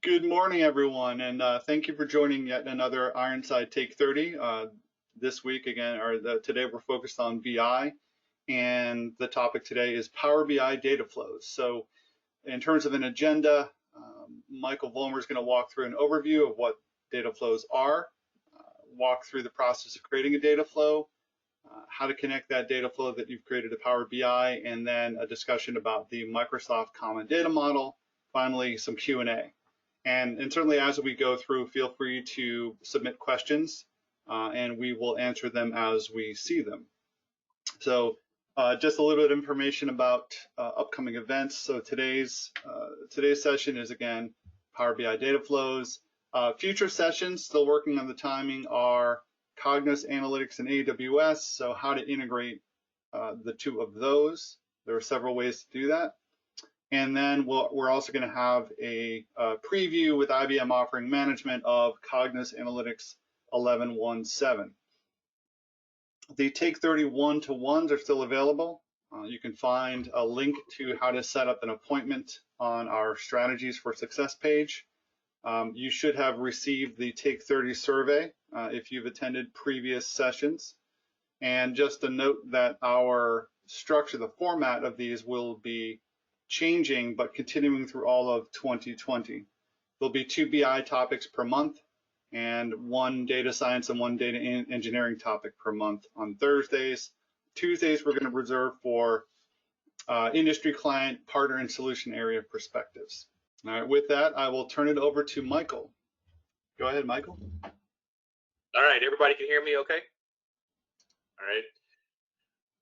Good morning, everyone, and thank you for joining yet another Ironside Take 30. This week, again, today we're focused on BI, and the topic today is Power BI Dataflows. So, in terms of an agenda, Michael Vollmer is going to walk through an overview of what Dataflows are, walk through the process of creating a data flow, how to connect that data flow that you've created to Power BI, and then a discussion about the Microsoft Common Data Model. Finally, some Q&A. And certainly as we go through, feel free to submit questions and we will answer them as we see them. So just a little bit of information about upcoming events. So today's session is, again, Power BI Dataflows. Future sessions, still working on the timing, are Cognos Analytics and AWS. So how to integrate the two of those. There are several ways to do that. And then we're also going to have a preview with IBM offering management of Cognos Analytics 11.1.7. The Take30 one-to-ones are still available. You can find a link to how to set up an appointment on our Strategies for Success page. You should have received the Take30 survey if you've attended previous sessions. And just a note that our structure, the format of these will be changing, but continuing through all of 2020. There'll be 2 BI topics per month and 1 data science and 1 data engineering topic per month on Thursdays. Tuesdays, we're going to reserve for industry client, partner, and solution area perspectives. All right, with that, I will turn it over to Michael. Go ahead, Michael. All right, everybody can hear me okay?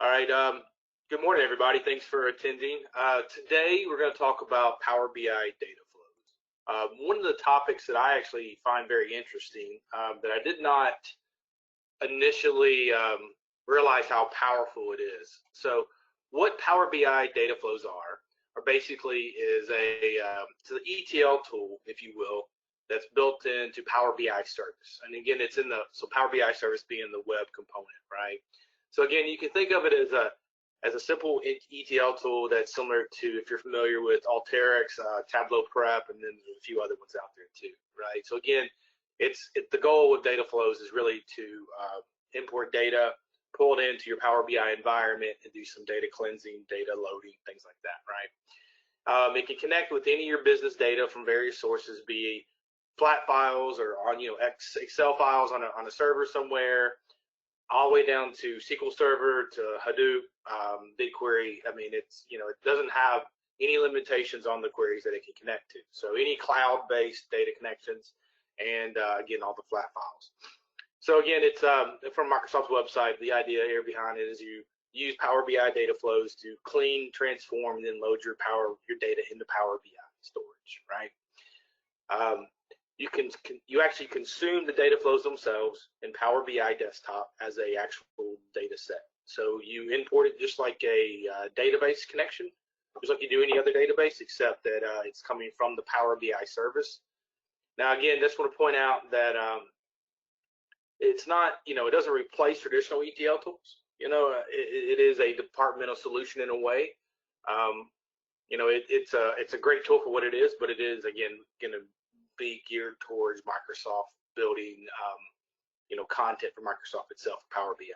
All right. Good morning, everybody. Thanks for attending. Today, we're going to talk about Power BI Dataflows. One of the topics that I actually find very interesting that I did not initially realize how powerful it is. So what Power BI Dataflows are basically is it's an ETL tool, if you will, that's built into Power BI Service. And again, it's so Power BI Service being the web component, right? So again, you can think of it as a simple ETL tool that's similar to, if you're familiar with Alteryx, Tableau Prep, and then there's a few other ones out there too, right? So again, the goal with Dataflows is really to import data, pull it into your Power BI environment, and do some data cleansing, data loading, things like that, right? It can connect with any of your business data from various sources, be it flat files or on Excel files on a server somewhere, all the way down to SQL Server, to Hadoop, BigQuery. I mean, it doesn't have any limitations on the queries that it can connect to. So any cloud-based data connections, and again, all the flat files. So again, it's from Microsoft's website. The idea here behind it is you use Power BI Dataflows to clean, transform, and then load your data into Power BI storage, right? You actually consume the data flows themselves in Power BI Desktop as a actual data set. So you import it just like a database connection, just like you do any other database, except that it's coming from the Power BI service. Now again, just want to point out that it's not, it doesn't replace traditional ETL tools. It is a departmental solution in a way. It's a great tool for what it is, but it is, again, going to be geared towards Microsoft building, content for Microsoft itself, Power BI.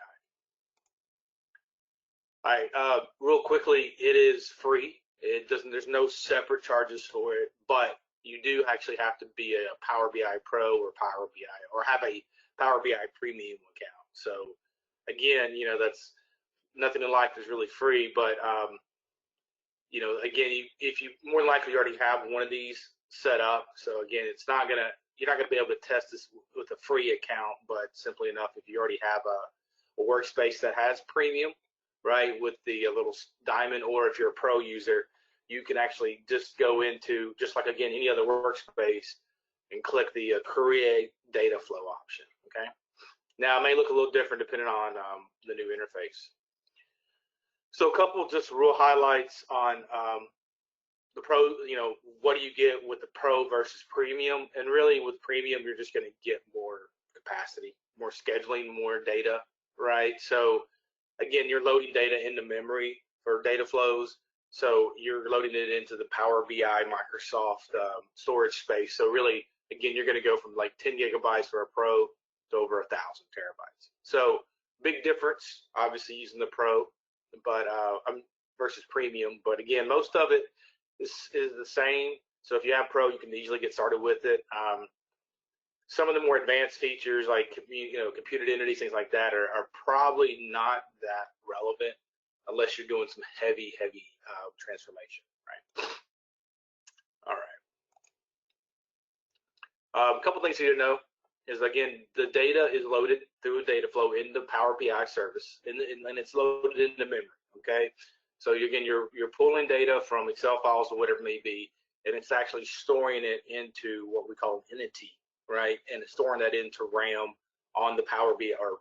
All right, real quickly, it is free. There's no separate charges for it, but you do actually have to be a Power BI Pro or Power BI, or have a Power BI Premium account. So again, that's nothing in life is really free, but again, if you more than likely already have one of these set up. So again, you're not gonna be able to test this with a free account, but simply enough, if you already have a workspace that has premium, right, with the little diamond, or if you're a pro user, you can actually just go into, just like again any other workspace, and click the create data flow option. Okay. Now it may look a little different depending on the new interface. So a couple just real highlights on the pro, what do you get with the pro versus premium? And really with premium, you're just going to get more capacity, more scheduling, more data, right? So again, you're loading data into memory for data flows. So you're loading it into the Power BI Microsoft storage space. So really, again, you're going to go from like 10 gigabytes for a Pro to over 1,000 terabytes. So big difference, obviously using the Pro, but versus Premium. But again, most of it is the same. So if you have Pro, you can easily get started with it. Some of the more advanced features like computed entities, things like that are probably not that relevant unless you're doing some heavy transformation, right? All right. A couple things here to know is, again, the data is loaded through a Dataflow in the Power BI service, and it's loaded into memory. Okay, so again, you're pulling data from Excel files or whatever it may be, and it's actually storing it into what we call an entity, right? And it's storing that into RAM on the Power BI, or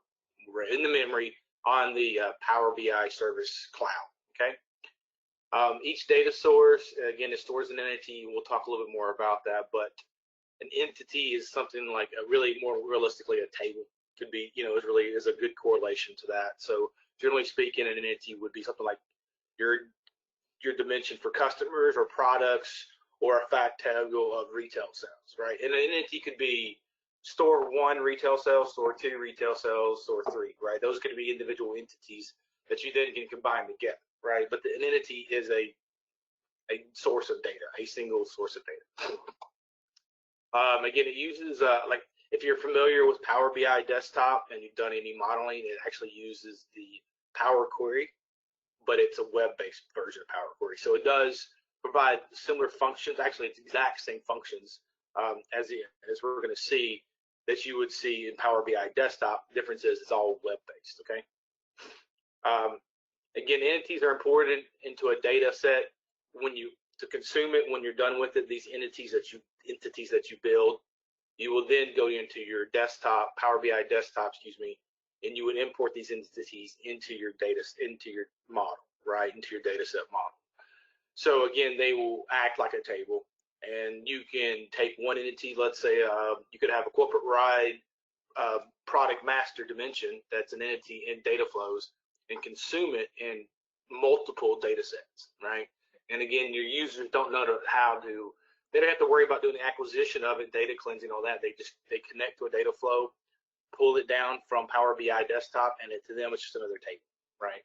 in the memory on the Power BI service cloud. Okay. Each data source, again, it stores an entity. We'll talk a little bit more about that, but an entity is something like really more realistically a table. Could be, it really is a good correlation to that. So generally speaking, an entity would be something like your dimension for customers or products, or a fact table of retail sales, right? And an entity could be store 1 retail sales, store 2 retail sales, store 3, right? Those could be individual entities that you then can combine together, right? But an entity is a source of data, a single source of data. Again, it uses, like if you're familiar with Power BI Desktop and you've done any modeling, it actually uses the Power Query, but it's a web-based version of Power Query. So it does provide similar functions. Actually, it's exact same functions as we're going to see that you would see in Power BI Desktop. The difference is it's all web-based. Okay. Again, entities are imported into a data set to consume it. When you're done with it, these entities that you build, you will then go into your desktop, Power BI Desktop, and you would import these entities into your model, right, into your data set model. So again, they will act like a table, and you can take one entity. Let's say you could have a corporate ride product master dimension that's an entity in Dataflows, and consume it in multiple data sets, right? And again, your users don't know they don't have to worry about doing the acquisition of it, data cleansing, all that. They connect to a Dataflow, pull it down from Power BI Desktop, and to them it's just another table, right?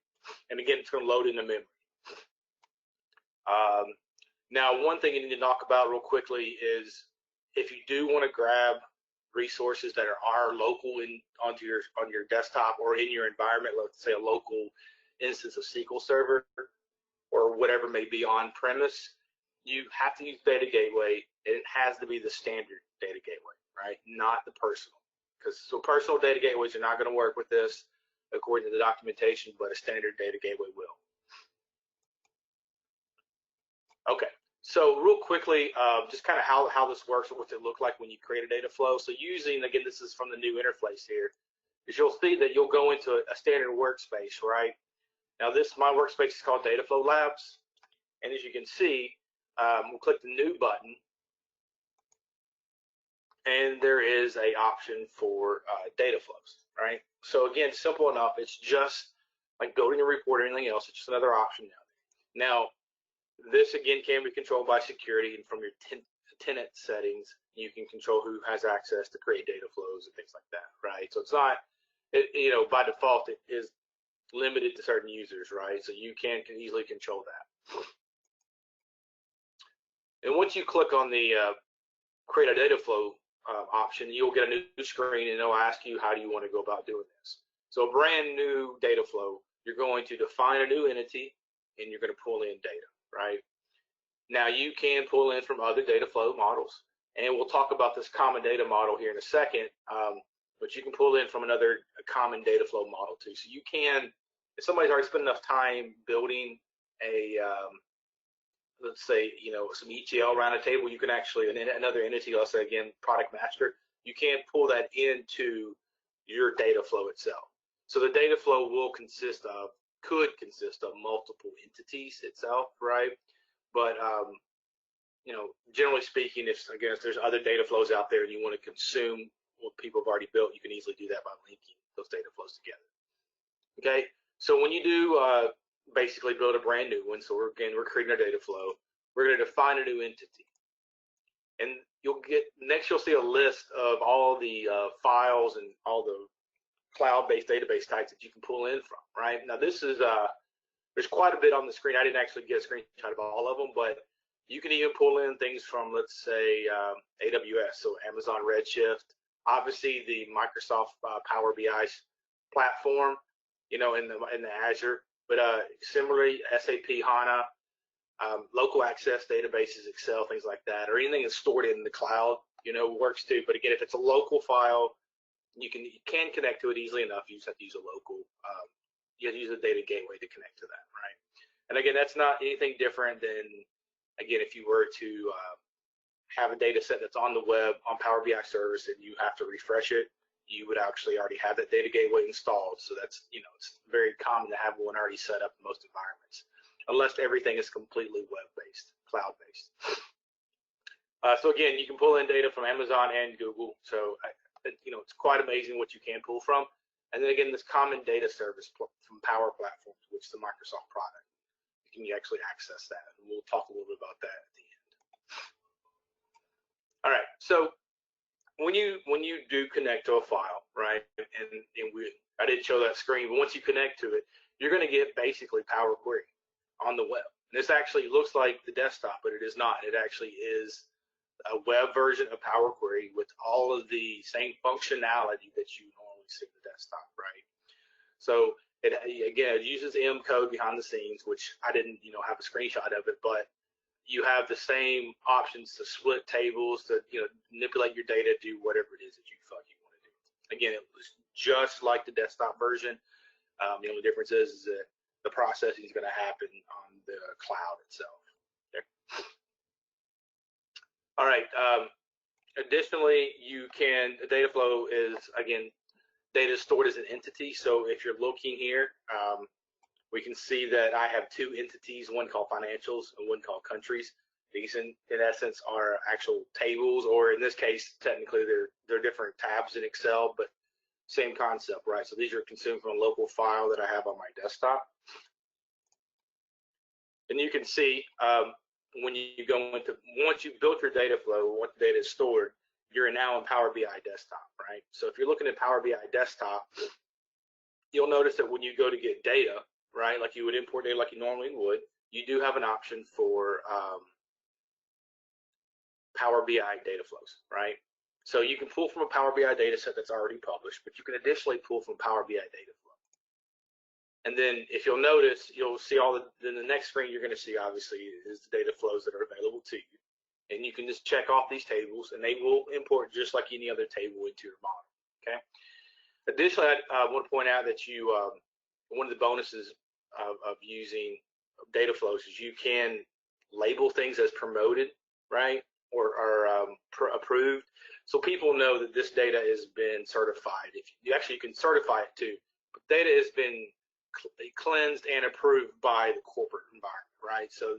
And again, it's going to load into memory. Now, one thing you need to talk about real quickly is if you do want to grab resources that are local on your desktop or in your environment, let's say a local instance of SQL Server or whatever may be on premise, you have to use Data Gateway, and it has to be the standard Data Gateway, right? Not the personal. So personal data gateways are not going to work with this according to the documentation, but a standard data gateway will. Okay, so real quickly, just kind of how this works and what it look like when you create a data flow. So again, this is from the new interface here, is you'll see that you'll go into a standard workspace, right? Now my workspace is called Dataflow Labs, and as you can see, we'll click the new button, and there is a option for data flows, right? So again, simple enough. It's just like building a report or anything else. It's just another option now. Now, this again can be controlled by security, and from your tenant settings, you can control who has access to create data flows and things like that, right? So it's not, by default, it is limited to certain users, right? So you can easily control that. And once you click on the create a data flow option, you'll get a new screen, and it'll ask you how do you want to go about doing this. So a brand new data flow, you're going to define a new entity, and you're going to pull in data, right? Now you can pull in from other data flow models, and we'll talk about this common data model here in a second, but you can pull in from another common data flow model too. So you can, if somebody's already spent enough time building a let's say, some ETL around a table, you can actually, another entity, let's say again, product master, you can pull that into your data flow itself. So the data flow could consist of multiple entities itself, right? But, generally speaking, if there's other data flows out there and you want to consume what people have already built, you can easily do that by linking those data flows together. Okay, so when you do basically build a brand new one. So we're creating our data flow. We're going to define a new entity. And you'll see a list of all the files and all the cloud-based database types that you can pull in from, right? Now this is, there's quite a bit on the screen. I didn't actually get a screenshot of all of them, but you can even pull in things from, let's say, AWS, so Amazon Redshift, obviously the Microsoft Power BI platform, in the Azure, but similarly SAP HANA, local access databases, Excel, things like that, or anything that's stored in the cloud, works too. But again, if it's a local file, you can connect to it easily enough. You just have to use a local, you have to use a data gateway to connect to that, right? And again, that's not anything different than, again, if you were to have a data set that's on the web on Power BI service and you have to refresh it, you would actually already have that data gateway installed. So that's, it's very common to have one already set up in most environments, unless everything is completely web-based, cloud-based. So again, you can pull in data from Amazon and Google. So, it's quite amazing what you can pull from. And then again, this common data service from Power Platforms, which is the Microsoft product. You can actually access that. And we'll talk a little bit about that at the end. All right, so when you do connect to a file, right, and I didn't show that screen, but once you connect to it, you're going to get basically Power Query on the web. And this actually looks like the desktop, but it is not. It actually is a web version of Power Query with all of the same functionality that you normally see in the desktop, right? So it uses M code behind the scenes, which I didn't, have a screenshot of it, but you have the same options to split tables, to manipulate your data, do whatever it is that you want to do. Again, it was just like the desktop version. The only difference is that the processing is going to happen on the cloud itself. Okay. All right. Additionally, Dataflow is, again, data is stored as an entity. So if you're looking here, we can see that I have two entities, one called financials and one called countries. These, in essence, are actual tables, or in this case, technically, they're different tabs in Excel, but same concept, right? So these are consumed from a local file that I have on my desktop. And you can see when you go once you've built your data flow, once the data is stored, you're now in Power BI desktop, right? So if you're looking at Power BI desktop, you'll notice that when you go to get data, right, like you would import data like you normally would, you do have an option for Power BI Dataflows, right? So you can pull from a Power BI data set that's already published, but you can additionally pull from Power BI Dataflow. And then if you'll notice, you'll see then the next screen you're going to see, obviously, is the data flows that are available to you. And you can just check off these tables, and they will import just like any other table into your model, okay? Additionally, I want to point out that one of the bonuses of using data flows is you can label things as promoted, right, or approved, so people know that this data has been certified. You can certify it too, but data has been cleansed and approved by the corporate environment, right? So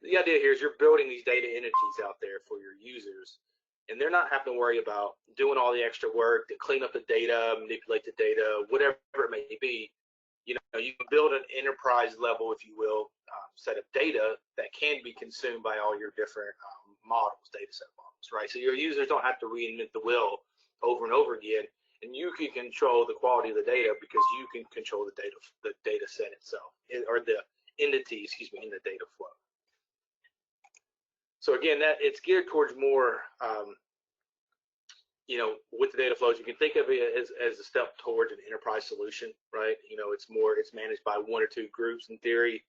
the idea here is you're building these data entities out there for your users, and they're not having to worry about doing all the extra work to clean up the data, manipulate the data, whatever it may be. You can build an enterprise level, if you will, set of data that can be consumed by all your different models, data set models, right? So your users don't have to reinvent the wheel over and over again, and you can control the quality of the data because you can control the data set itself, or the entity, in the data flow. So again, it's geared towards more, with the data flows, you can think of it as a step towards an enterprise solution, right? It's managed by one or two groups in theory,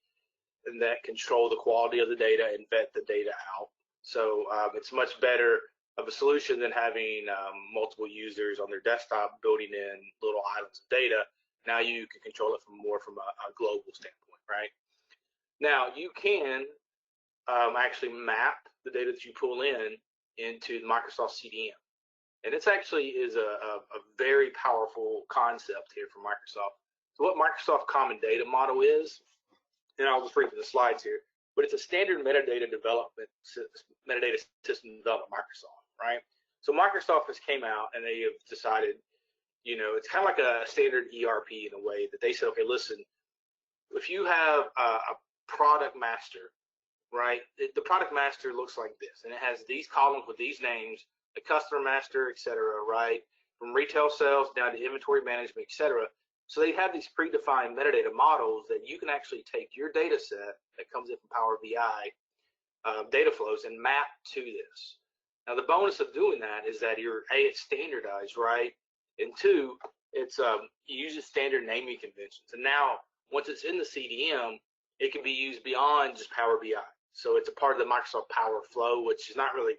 and that control the quality of the data and vet the data out. So it's much better of a solution than having multiple users on their desktop building in little islands of data. Now you can control it from a global standpoint, right? Now you can actually map the data that you pull in into the Microsoft CDM. And this actually is a very powerful concept here for Microsoft. So what Microsoft Common Data Model is, and I'll just read from the slides here, but it's a standard metadata system developed by Microsoft, right? So Microsoft has came out and they have decided, it's kind of like a standard ERP in a way that they said, okay, listen, if you have a product master, right? The product master looks like this, and it has these columns with these names, the customer master, etc., right? From retail sales down to inventory management, etc. So they have these predefined metadata models that you can actually take your data set that comes in from Power BI Dataflows and map to this. Now the bonus of doing that is that it's standardized, right? And two, it's you use standard naming conventions. And now once it's in the CDM, it can be used beyond just Power BI. So it's a part of the Microsoft Power Flow, which is not really,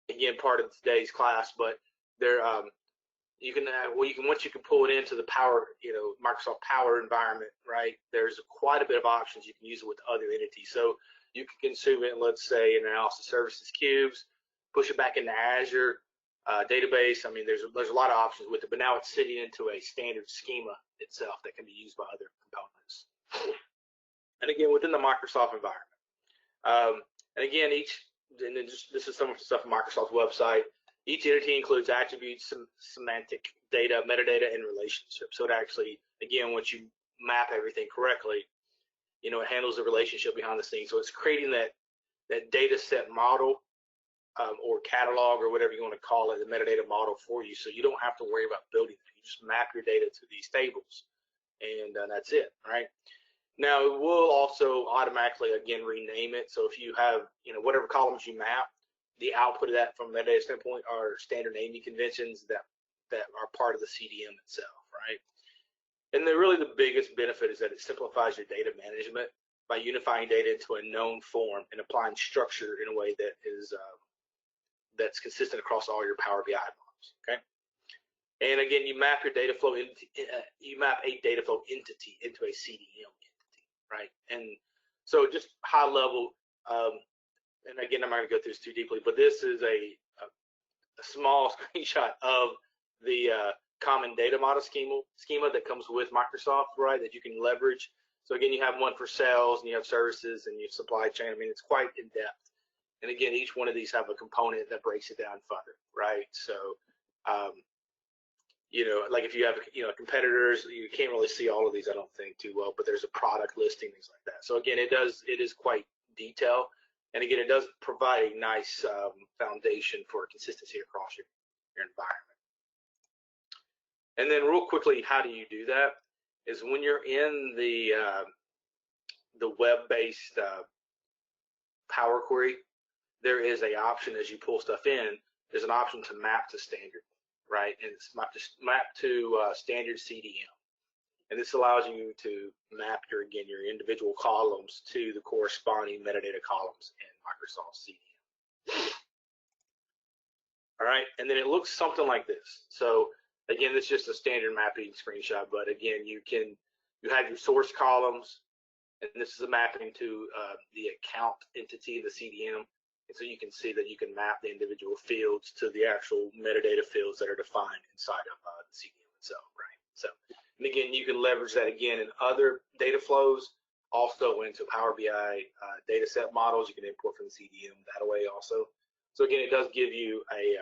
again, part of today's class, but there you can once you can pull it into the Power, Microsoft Power environment, right? There's quite a bit of options. You can use it with other entities. So you can consume it, let's say, in analysis services cubes, push it back into Azure database. I mean, there's a lot of options with it, but now it's sitting into a standard schema itself that can be used by other components. And again, within the Microsoft environment. And again, this is some of the stuff on Microsoft's website. Each entity includes attributes, semantic data, metadata, and relationships. So it actually, again, once you map everything correctly, it handles the relationship behind the scenes. So it's creating that data set model or catalog or whatever you want to call it, the metadata model for you. So you don't have to worry about building it. You just map your data to these tables, and that's it, right? Now it will also automatically, again, rename it. So if you have, whatever columns you map, the output of that from a metadata standpoint are standard naming conventions that are part of the CDM itself, right? And really the biggest benefit is that it simplifies your data management by unifying data into a known form and applying structure in a way that is that's consistent across all your Power BI models. Okay. And again, you map your data flow you map a data flow entity into a CDM entity, right? And so just high level. And again, I'm not going to go through this too deeply, but this is a small screenshot of the common data model schema that comes with Microsoft, right, that you can leverage. So again, you have one for sales, and you have services, and you have supply chain. I mean, it's quite in depth. And again, each one of these have a component that breaks it down further, right? So, like if you have, competitors, you can't really see all of these, I don't think, too well, but there's a product listing, things like that. So again, it is quite detailed. And again, it does provide a nice foundation for consistency across your environment. And then real quickly, how do you do that? Is when you're in the web-based Power Query, there is an option as you pull stuff in, there's an option to map to standard, right? And it's mapped to standard CDM. And this allows you to map your individual columns to the corresponding metadata columns in Microsoft CDM. All right, and then it looks something like this. So again, this is just a standard mapping screenshot, but again, you have your source columns, and this is a mapping to the account entity, the CDM. And so you can see that you can map the individual fields to the actual metadata fields that are defined inside of the CDM itself, right? So, and again, you can leverage that again in other data flows, also into Power BI data set models. You can import from the CDM that way also. So again, it does give you a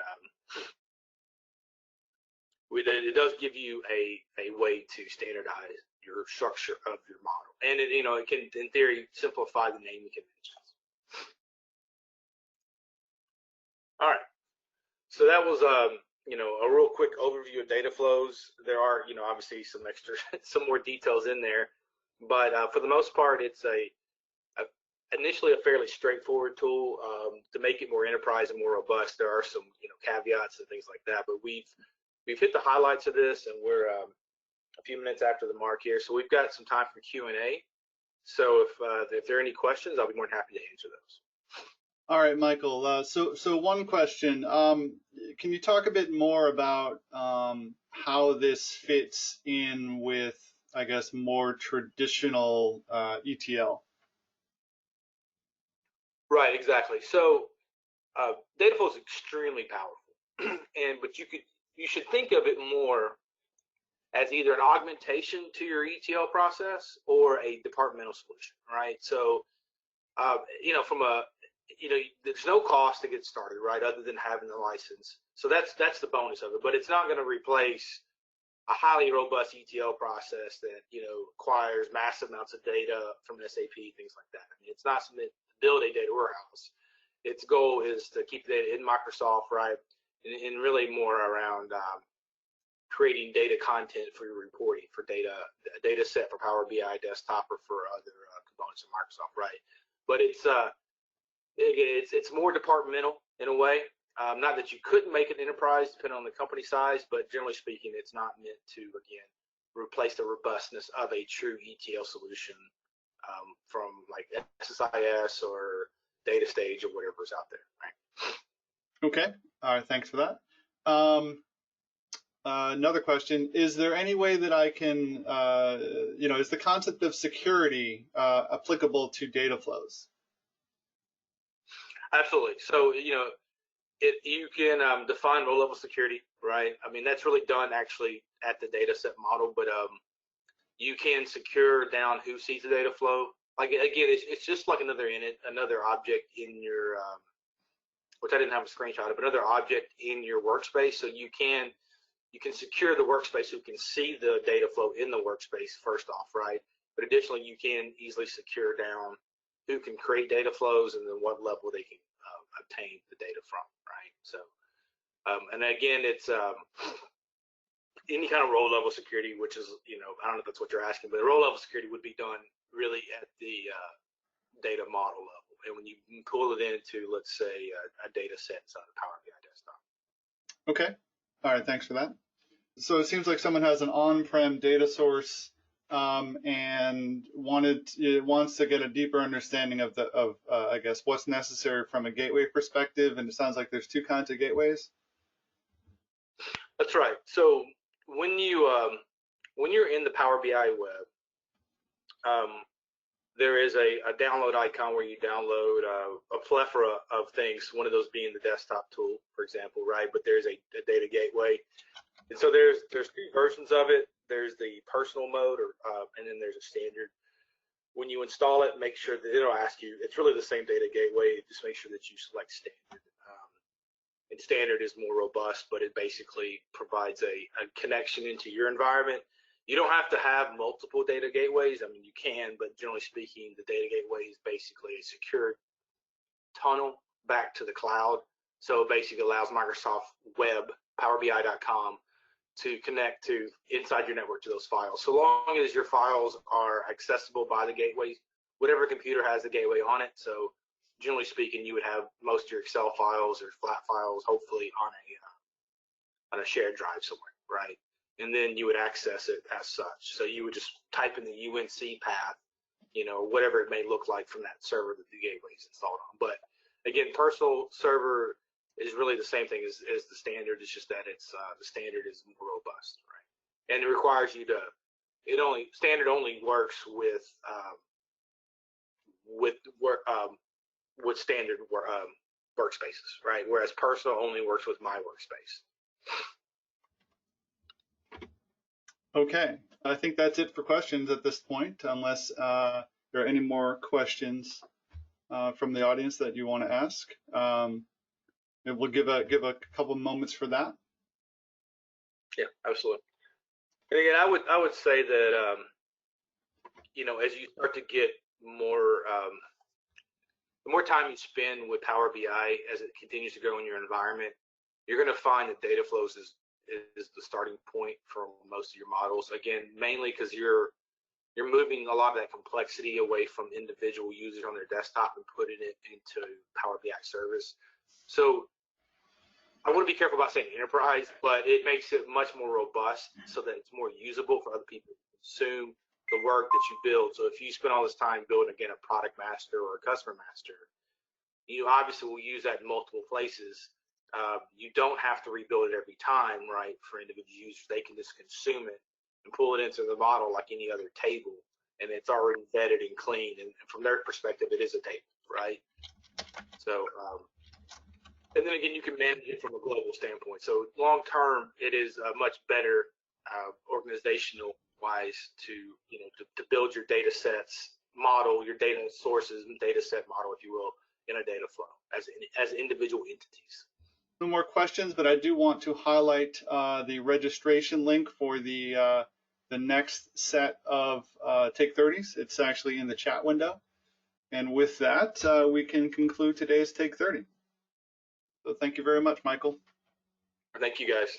way to standardize your structure of your model, and it can, in theory, simplify the naming conventions. All right, so that was a real quick overview of data flows. There are obviously some more details in there, but for the most part, it's initially a fairly straightforward tool. To make it more enterprise and more robust, there are some caveats and things like that, but we've hit the highlights of this, and we're a few minutes after the mark here, so we've got some time for Q&A. So if there are any questions, I'll be more than happy to answer those. All right, Michael. So one question. Can you talk a bit more about how this fits in with, I guess, more traditional ETL? Right, exactly. So Dataflow is extremely powerful, but you should think of it more as either an augmentation to your ETL process or a departmental solution, right? So there's no cost to get started, right, other than having the license. So that's the bonus of it, but it's not going to replace highly robust ETL process that acquires massive amounts of data from SAP, things like that. I mean, it's not to build a data warehouse. Its goal is to keep the data in Microsoft, right, and really more around creating data content for your reporting, for a data set for Power BI desktop or for other components of Microsoft, right? But it's more departmental in a way. Not that you couldn't make an enterprise depending on the company size, but generally speaking, it's not meant to, again, replace the robustness of a true ETL solution from like SSIS or Data Stage or whatever's out there, right? Okay, all right, thanks for that. Another question, is there any way that I can, is the concept of security applicable to Dataflows? Absolutely. So, you can define row-level security, right? I mean, that's really done actually at the data set model, but you can secure down who sees the data flow. Like, again, it's just like another object in your, which I didn't have a screenshot of, another object in your workspace. So you can secure the workspace so you can see the data flow in the workspace first off, right? But additionally, you can easily secure down who can create data flows and then what level they can obtain the data from, right? So, and again, it's any kind of row level security, which is, I don't know if that's what you're asking, but row level security would be done really at the data model level. And when you pull it into, let's say, a data set inside the Power BI desktop. Okay. All right, thanks for that. So it seems like someone has an on-prem data source and wants to get a deeper understanding of I guess what's necessary from a gateway perspective. And it sounds like there's two kinds of gateways. That's right. So when you're in the Power BI web, there is a download icon where you download a plethora of things, one of those being the desktop tool, for example, right? But there's a data gateway. And so there's two versions of it. There's the personal mode, and then there's a standard. When you install it, make sure that it'll ask you, it's really the same data gateway, just make sure that you select standard. And standard is more robust, but it basically provides a connection into your environment. You don't have to have multiple data gateways. I mean, you can, but generally speaking, the data gateway is basically a secure tunnel back to the cloud. So it basically allows Microsoft Web, PowerBI.com, to connect to inside your network to those files. So long as your files are accessible by the gateways, whatever computer has the gateway on it. So generally speaking, you would have most of your Excel files or flat files, hopefully on a shared drive somewhere, right? And then you would access it as such. So you would just type in the UNC path, whatever it may look like from that server that the gateway is installed on. But again, personal server is really the same thing as the standard. It's just that it's the standard is more robust, right? And it requires you to. Standard only works with standard workspaces, right? Whereas personal only works with my workspace. Okay, I think that's it for questions at this point, unless there are any more questions from the audience that you want to ask. We'll give a couple moments for that. Yeah, absolutely. And again, I would say that as you start to get more, the more time you spend with Power BI as it continues to grow in your environment, you're going to find that Dataflows is the starting point for most of your models. Again, mainly because you're moving a lot of that complexity away from individual users on their desktop and putting it into Power BI service. So I want to be careful about saying enterprise, but it makes it much more robust so that it's more usable for other people to consume the work that you build. So if you spend all this time building, again, a product master or a customer master, you obviously will use that in multiple places. You don't have to rebuild it every time, right? For individual users, they can just consume it and pull it into the model like any other table, and it's already vetted and clean. And from their perspective, it is a table, right? So, and then again, you can manage it from a global standpoint. So long term, it is much better organizational wise to build your data sets, model your data sources and data set model, if you will, in a data flow as individual entities. No more questions, but I do want to highlight the registration link for the next set of Take30s. It's actually in the chat window. And with that, we can conclude today's Take30. So thank you very much, Michael. Thank you, guys.